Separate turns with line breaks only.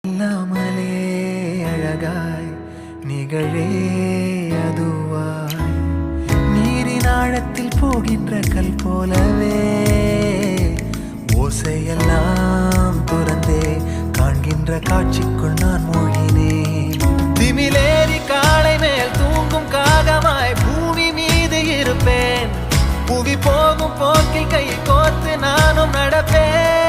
இல்லாமலே அழகாய் நிகழே அதுவாய் நீரின் ஆழத்தில் போகின்ற கல் போலவே ஓசையெல்லாம் துறந்தே காண்கின்ற காட்சிக்குள் நான் மூழ்கினேன். திமிலேறி காலை மேல் தூங்கும் காகமாய் பூமி மீது இருப்பேன். புவி போகும் போக்கில் கை கோர்த்து நானும் நடப்பேன்.